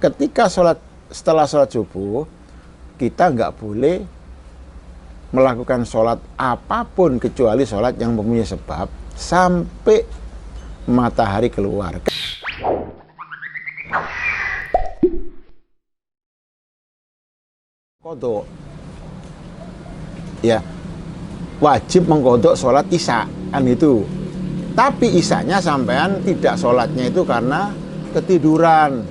ketika setelah sholat subuh, kita nggak boleh melakukan sholat apapun kecuali sholat yang mempunyai sebab sampai matahari keluar. Kodok, ya wajib mengkodok sholat isya kan itu. Tapi isyanya sampean tidak sholatnya itu karena ketiduran,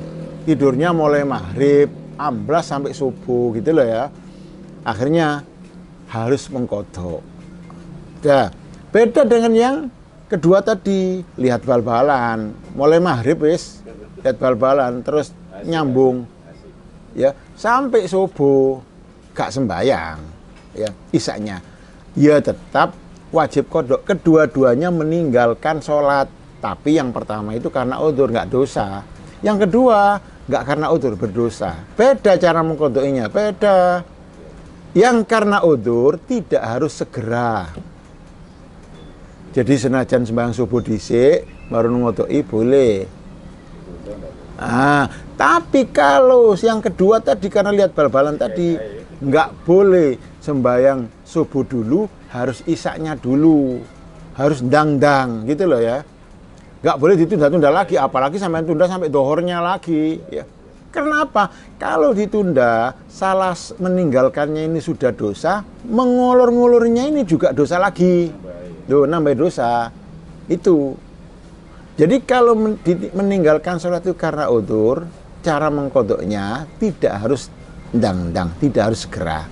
tidurnya mulai maghrib, amblas sampai subuh gitu loh ya. Akhirnya harus mengkodok. Ya, beda dengan yang kedua tadi, lihat bal-balan, mulai maghrib wis lihat bal-balan terus nyambung. Ya, sampai subuh gak sembayang ya isyanya, ya tetap wajib kodok. Kedua-duanya meninggalkan sholat, tapi yang pertama itu karena udzur nggak dosa, yang kedua nggak karena udzur berdosa. Beda cara mengkodoknya, beda. Yang karena udzur tidak harus segera, jadi senajan sembahyang subuh dhisik baru ngodoi boleh. Tapi kalau yang kedua tadi karena lihat bal-balan tadi, nggak boleh sembahyang subuh dulu, harus isyanya dulu, harus dang-dang gitu loh ya. Nggak boleh ditunda-tunda lagi, apalagi sampai tunda sampai dohornya lagi ya. Kenapa? Kalau ditunda, salah meninggalkannya ini sudah dosa, mengulur-ngulurnya ini juga dosa lagi. Loh, nambah dosa. Itu. Jadi kalau meninggalkan sholat itu karena udzur, cara mengkodoknya tidak harus dang-dang, tidak harus segera.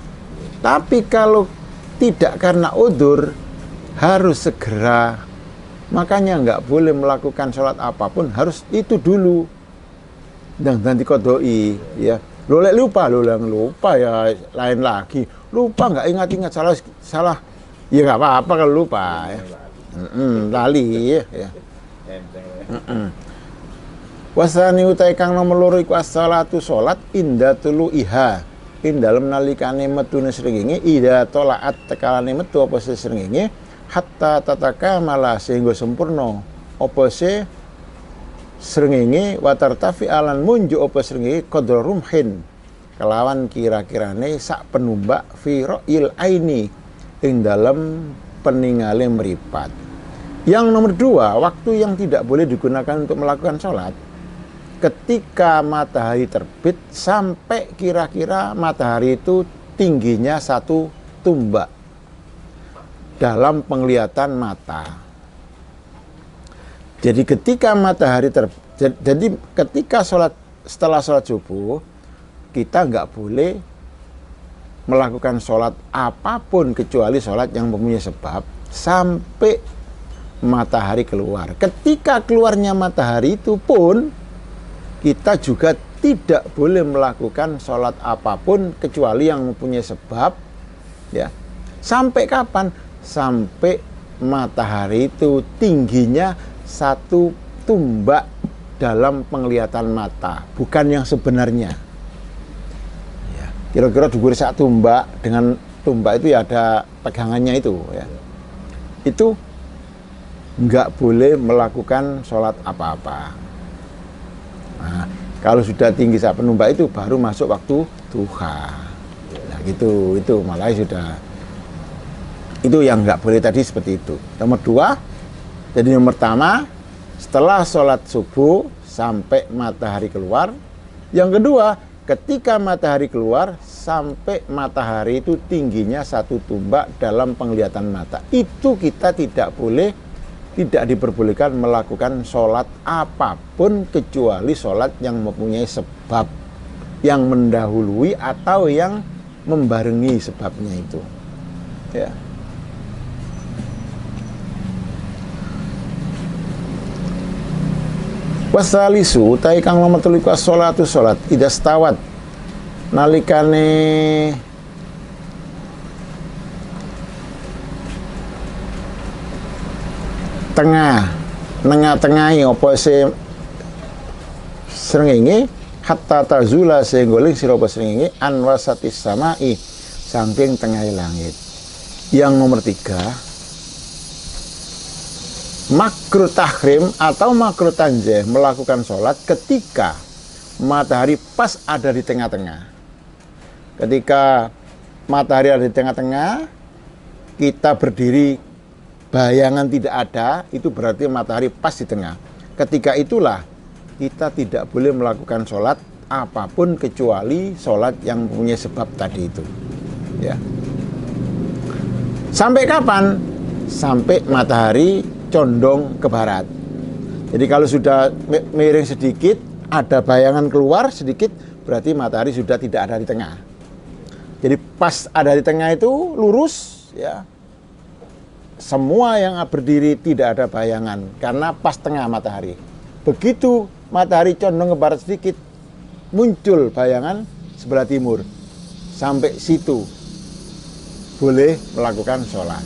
Tapi kalau tidak karena udzur, harus segera. Makanya nggak boleh melakukan sholat apapun, harus itu dulu. Dan dikodoi, ya. Lo lupa ya lain lagi. Lupa nggak ingat-ingat salah. Ya nggak apa-apa kalau lupa. Ya. Lali ya. Wasani utai kang nomor loro iku as-salatu salat inda tuluiha, ing dalem nalikane metune srengenge, ida tolaat tekalane metu apa srengenge, hatta tatakamala sehingga sempurna apa srengenge, watartafi alan munjuk apa srengenge qadra rumhin kelawan kira-kirane sak penumbak fi ra'il aini ing dalem peningale meripat. Yang nomor dua, waktu yang tidak boleh digunakan untuk melakukan sholat ketika matahari terbit sampai kira-kira matahari itu tingginya 1 tumbak dalam penglihatan mata. Jadi ketika matahari jadi ketika setelah sholat subuh, kita nggak boleh melakukan sholat apapun kecuali sholat yang mempunyai sebab sampai matahari keluar. Ketika keluarnya matahari itu pun kita juga tidak boleh melakukan sholat apapun kecuali yang mempunyai sebab ya. Sampai kapan? Sampai matahari itu tingginya 1 tumbak dalam penglihatan mata, bukan yang sebenarnya ya. Kira-kira dhuwur 1 tumbak, dengan tumbak itu ya ada pegangannya itu ya. Itu nggak boleh melakukan sholat apa-apa. Nah, kalau sudah tinggi sak penumbak itu baru masuk waktu duha. Nah gitu, itu malah sudah. Itu yang nggak boleh tadi seperti itu. Nomor 2, jadi yang pertama setelah sholat subuh sampai matahari keluar. Yang kedua, ketika matahari keluar sampai matahari itu tingginya 1 tumbak dalam penglihatan mata. Itu kita tidak diperbolehkan melakukan sholat apapun kecuali sholat yang mempunyai sebab, yang mendahului atau yang membarengi sebabnya itu ya. Wasalisu utai kang nomor 3 as-sholatu sholat idza stawat nalikane tengah-tengahi apa srengenge hatta tazula sehingga ling sira apa srengenge an wasatis samai saking tengah langit. Yang nomor 3, makruh tahrim atau makruh tanjih melakukan sholat ketika matahari pas ada di tengah-tengah. Ketika matahari ada di tengah-tengah, kita berdiri, bayangan tidak ada, itu berarti matahari pas di tengah. Ketika itulah kita tidak boleh melakukan sholat apapun kecuali sholat yang punya sebab tadi itu. Ya. Sampai kapan? Sampai matahari condong ke barat. Jadi kalau sudah miring sedikit, ada bayangan keluar sedikit, berarti matahari sudah tidak ada di tengah. Jadi pas ada di tengah itu lurus, ya. Semua yang berdiri tidak ada bayangan karena pas tengah matahari. Begitu matahari condong ke barat sedikit, muncul bayangan sebelah timur. Sampai situ boleh melakukan sholat.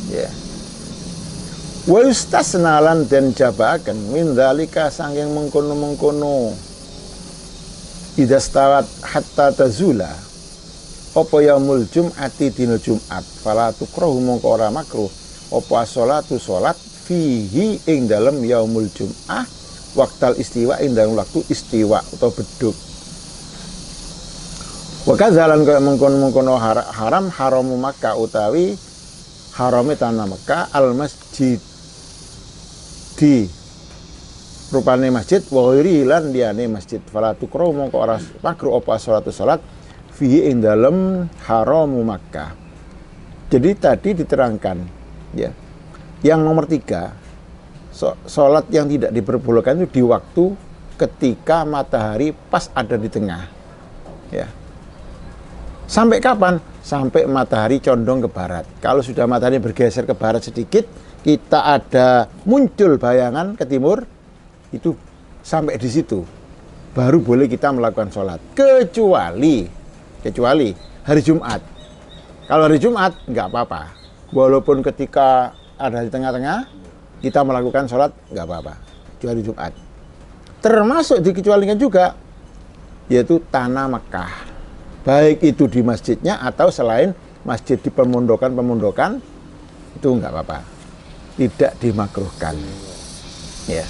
Ya. Wa yustasnalan dan jabakan min dzalika sanging mengkono-mengkono idastawat hatta tazula apa yaumul jum'ati dina Jumat fala tukrahu mongko ora makruh apa sholatu sholat fihi ing dalem yaumul jum'ah waktal istiwa ing dalem waktu istiwa atau beduk. Wa kadzalan kaya mengkono-mengkono haram haramu Makkah utawi harame tanah Mekah al masjid di rupane masjid wa ghairi lan liyane masjid fala tukrahu mongko ora makruh apa sholatu sholat fihi ing dalem haramu Makkah. Jadi tadi diterangkan, ya. Yang nomor 3, sholat yang tidak diperbolehkan itu di waktu ketika matahari pas ada di tengah. Ya. Sampai kapan? Sampai matahari condong ke barat. Kalau sudah matahari bergeser ke barat sedikit, kita ada muncul bayangan ke timur, itu sampai di situ baru boleh kita melakukan sholat. Kecuali hari Jumat. Kalau hari Jumat nggak apa-apa. Walaupun ketika ada di tengah-tengah kita melakukan sholat nggak apa-apa. Kecuali Jumat. Termasuk dikecualikan juga yaitu tanah Mekah. Baik itu di masjidnya atau selain masjid di pemondokan itu nggak apa-apa. Tidak dimakruhkan. Ya.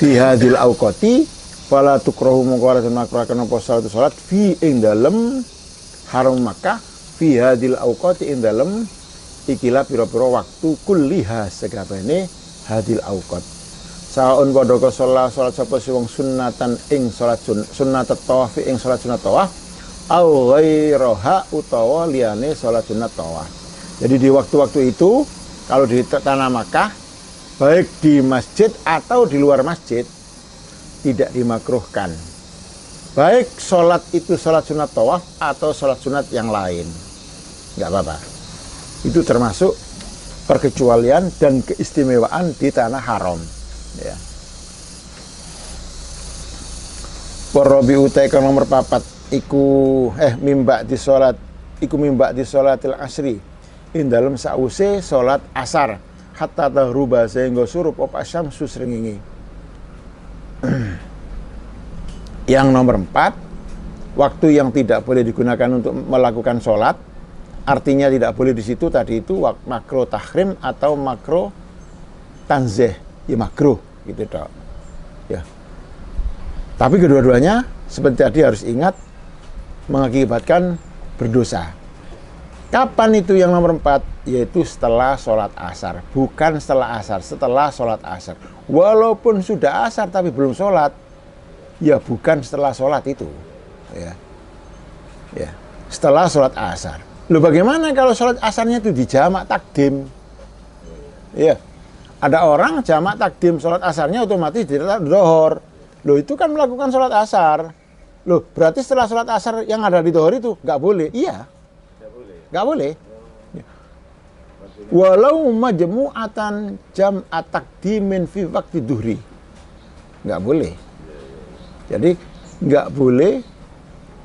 Fi hadil auqati fala tukrahu mongko ora makruhaken apa salat fi ing dalem haram Makkah fi hadil auqati ing dalem ikilah pira-pira waktu kulliha sekabehane hadil auqat. Saun padha ka salat sapa wong sunnatan ing salat sunnat tawaf ing salat sunat tawaf au ghairaha utawa liyane salat sunat tawaf. Jadi di waktu-waktu itu kalau di tanah Makkah baik di masjid atau di luar masjid tidak dimakruhkan. Baik sholat itu sholat sunat tawaf atau sholat sunat yang lain, nggak apa-apa. Itu termasuk perkecualian dan keistimewaan di tanah haram. Ya. Porobi utai ke nomor 4 iku mimba di sholatil asri in dalam sause sholat asar hatta tahruba sehingga surup apa syamsu srengenge. Yang nomor 4, waktu yang tidak boleh digunakan untuk melakukan sholat, artinya tidak boleh di situ tadi itu makro tahrim atau makro tanzih, ya makruh gitu dok. Ya. Tapi kedua-duanya seperti tadi harus ingat mengakibatkan berdosa. Kapan itu yang nomor 4? Yaitu setelah sholat asar. Bukan setelah asar, setelah sholat asar. Walaupun sudah asar tapi belum sholat, ya bukan setelah sholat itu. Ya. Setelah sholat asar. Loh bagaimana kalau sholat asarnya itu di jamak takdim? Ya. Ada orang jamak takdim sholat asarnya otomatis di dhuhur. Loh itu kan melakukan sholat asar. Loh berarti setelah sholat asar yang ada di dhuhur itu nggak boleh? Iya. Nggak boleh. Walau majmu'atan jam at-taqdimin fi waqti duhri. Nggak boleh. Jadi nggak boleh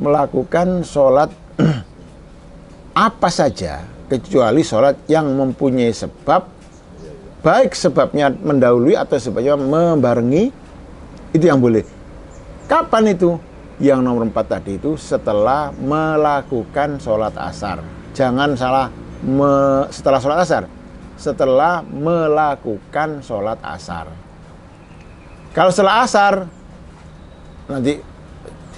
melakukan sholat apa saja kecuali sholat yang mempunyai sebab, baik sebabnya mendahului atau sebabnya membarengi, itu yang boleh. Kapan itu? Yang nomor 4 tadi itu setelah melakukan sholat asar. Jangan salah, setelah sholat asar, setelah melakukan sholat asar. Kalau setelah asar nanti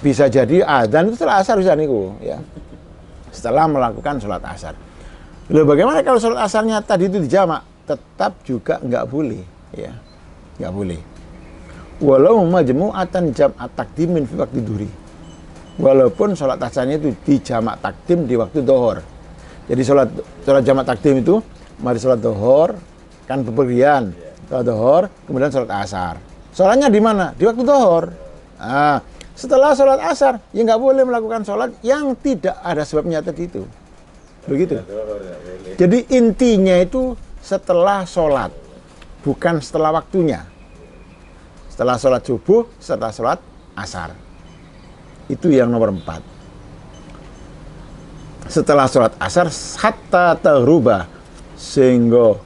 bisa jadi adzan itu setelah asar bisa niku ya. Setelah melakukan sholat asar. Loh, bagaimana kalau sholat asarnya tadi itu dijamak? Tetap juga nggak boleh, ya, nggak boleh. Walau majmu'atan jam'at takdimin fi waktu duri. Walaupun sholat asarnya itu dijamak takdim di waktu dohor. Jadi sholat jamak takdim itu, mari sholat dohor, kan bepergian, sholat dohor, kemudian sholat asar. Sholatnya di mana? Di waktu dohor. Nah, setelah sholat asar, ya nggak boleh melakukan sholat yang tidak ada sebabnya tadi itu. Begitu. Jadi intinya itu setelah sholat, bukan setelah waktunya. Setelah sholat subuh, setelah sholat asar. Itu yang nomor 4. Setelah sholat asar, hatta taghruba, sehingga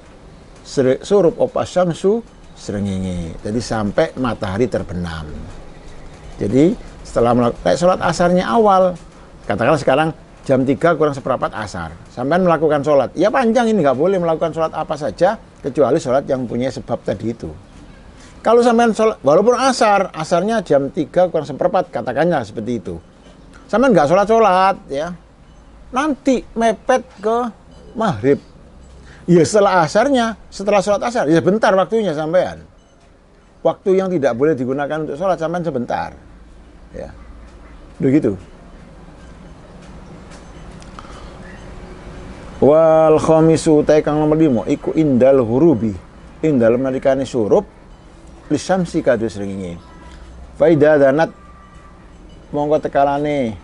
surup opa syamsu srengenge. Jadi sampai matahari terbenam. Jadi setelah melakukan sholat asarnya awal, katakanlah sekarang jam 3 kurang seperempat asar, sampai melakukan sholat, ya panjang ini, nggak boleh melakukan sholat apa saja kecuali sholat yang punya sebab tadi itu. Kalau sampai sholat, walaupun asarnya jam 3 kurang seperempat, katakanlah seperti itu, sampai nggak sholat ya, nanti mepet ke maghrib, ya setelah asarnya, setelah sholat asar, ya bentar waktunya sampean. Waktu yang tidak boleh digunakan untuk sholat sampean sebentar. Ya, begitu. Wal khamisu kang nomor 5 iku indal hurubi, indal nalikane surup lisamsi kadu srengenge. Faida danat monggo tekalane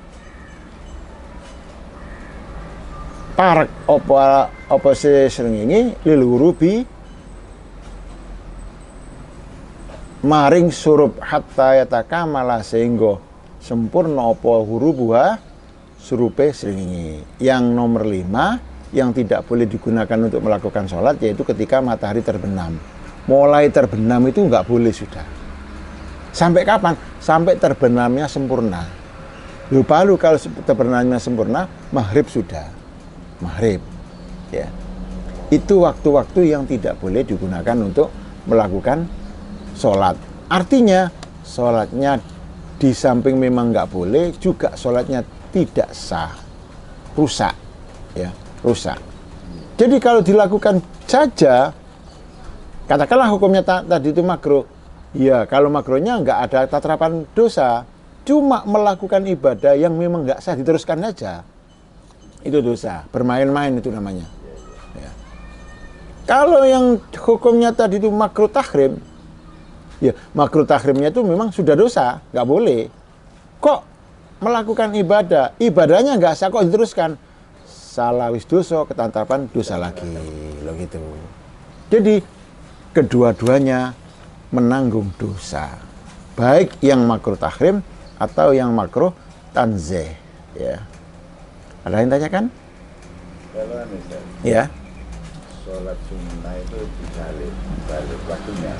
parek apa srengenge lil hurubi maring surup hatta yatakamala sehingga sempurna apa hurubuha surupe srengenge. Yang nomor 5 yang tidak boleh digunakan untuk melakukan sholat yaitu ketika matahari terbenam. Mulai terbenam itu nggak boleh sudah. Sampai kapan? Sampai terbenamnya sempurna. Lalu kalau terbenamnya sempurna, maghrib sudah. Maghrib. Ya. Itu waktu-waktu yang tidak boleh digunakan untuk melakukan sholat. Artinya sholatnya di samping memang nggak boleh, juga sholatnya tidak sah, rusak, ya, rusak. Jadi kalau dilakukan saja, katakanlah hukumnya tadi itu makruh, ya kalau makruhnya nggak ada tataran dosa, cuma melakukan ibadah yang memang nggak sah diteruskan saja, itu dosa, bermain-main itu namanya. Ya. Kalau yang hukumnya tadi itu makruh tahrim, ya makruh tahrimnya itu memang sudah dosa, nggak boleh. Kok melakukan ibadahnya nggak sah kok diteruskan? Salah wis dosa, ketantapan dosa lagi, lo gitu. Jadi kedua-duanya menanggung dosa, baik yang makruh tahrim atau yang makruh tanzih. Ya. Ada yang tanyakan? Kalau misalnya, ya. sholat sunnah itu dibalik waktunya.